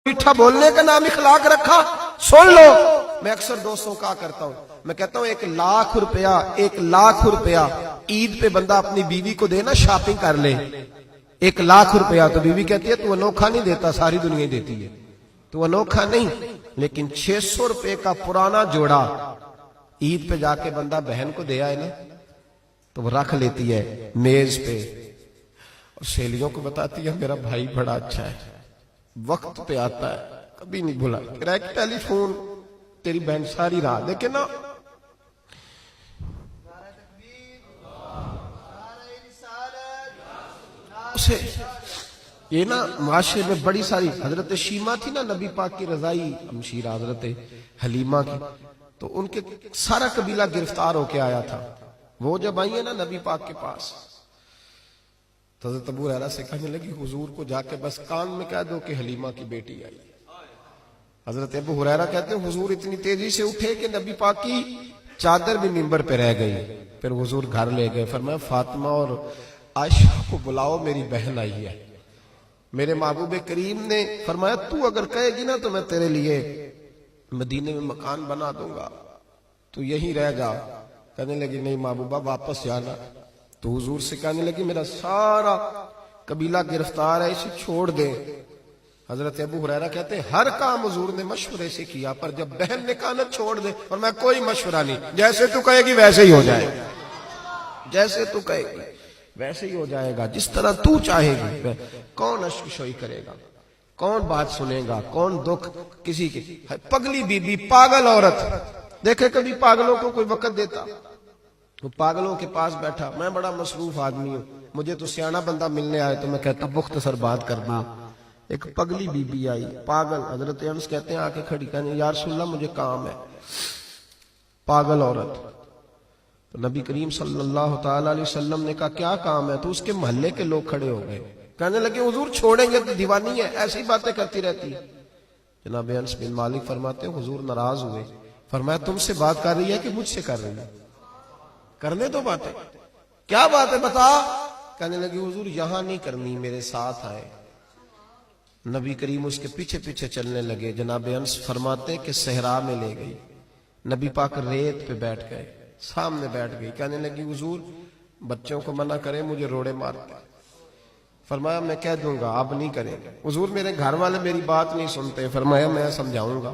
میٹھا بولنے کا نام اخلاق رکھا. سن لو, میں اکثر دوستوں کا کرتا ہوں, میں کہتا ہوں 1,00,000 روپیہ عید پہ بندہ اپنی بیوی کو دے نا, شاپنگ کر لے. 1,00,000 روپیہ تو بیوی کہتی ہے تو انوکھا نہیں دیتا, ساری دنیا ہی دیتی ہے, تو انوکھا نہیں. لیکن 600 روپے کا پرانا جوڑا عید پہ جا کے بندہ بہن کو دے آئے نا, تو وہ رکھ لیتی ہے میز پہ اور سہیلیوں کو بتاتی ہے میرا بھائی بڑا اچھا ہے, وقت پہ آتا ہے, کبھی نہیں بھولا. ٹیلی فون تیری بہن ساری رات دیکھے نا, اسے یہ نا معاشرے میں بڑی ساری. حضرت شیمہ تھی نا نبی پاک کی رضائی ہمشیرہ حضرت حلیمہ کی, تو ان کے سارا قبیلہ گرفتار ہو کے آیا تھا. وہ جب آئی ہے نا نبی پاک کے پاس, تو حضرت ابو ہریرہ سے کہنے لگی حضور کو جا کے بس کان میں کہہ دو کہ حلیمہ کی بیٹی آئی. حضرت ابو ہریرہ کہتے ہیں حضور اتنی تیزی سے اٹھے کہ نبی پاک کی چادر بھی منبر پہ رہ گئی. پھر حضور گھر لے گئے, فرمایا فاطمہ اور عائشہ کو بلاؤ, میری بہن آئی ہے. میرے محبوب کریم نے فرمایا تو اگر کہے گی نا تو میں تیرے لیے مدینے میں مکان بنا دوں گا, تو یہیں رہ جا. کہنے لگی نہیں محبوبہ واپس جانا. تو حضور سے کہنے لگی میرا سارا قبیلہ گرفتار ہے, اسے چھوڑ دے. حضرت ابو ہریرہ کہتے ہیں ہر کام حضور نے مشورے سے کیا, پر جب بہن نے کہا نا چھوڑ دے, اور میں کوئی مشورہ نہیں, جیسے تو کہے گی ویسے ہی ہو جائے گا, جیسے تو کہے گی ویسے ہی ہو جائے گا, جس طرح تو چاہے گی. کون اشک شوئی کرے گا, کون بات سنے گا, کون دکھ کسی کی. پگلی بی بی, پاگل عورت, دیکھے کبھی پاگلوں کو کوئی وقت دیتا؟ وہ پاگلوں کے پاس بیٹھا, میں بڑا مصروف آدمی ہوں, مجھے تو سیاںا بندہ ملنے آئے تو میں کہتا مختصر بات کرنا. ایک پگلی بی بی آئی, پاگل. حضرت انس کہتے ہیں آ کے کھڑی, کہنے یا رسول اللہ مجھے کام ہے. پاگل عورت. تو نبی کریم صلی اللہ تعالی علیہ وسلم نے کہا کیا کام ہے؟ تو اس کے محلے کے لوگ کھڑے ہو گئے, کہنے لگے حضور چھوڑیں گے تو دیوانی ہے, ایسی باتیں کرتی رہتی. جناب انس بن مالک فرماتے ہیں حضور ناراض ہوئے, فرمایا تم سے بات کر رہی ہے کہ مجھ سے کر رہی ہے؟ کرنے دو باتیں, کیا بات ہے بتا. کہنے لگی حضور یہاں نہیں کرنی, میرے ساتھ آئے. نبی کریم اس کے پیچھے پیچھے چلنے لگے. جناب انس فرماتے ہیں کہ صحرا میں لے گئی, نبی پاک ریت پہ بیٹھ گئے, سامنے بیٹھ گئی. کہنے لگی حضور بچوں کو منع کریں, مجھے روڑے مارتے. فرمایا میں کہہ دوں گا, اب نہیں کریں گے. حضور میرے گھر والے میری بات نہیں سنتے. فرمایا میں سمجھاؤں گا.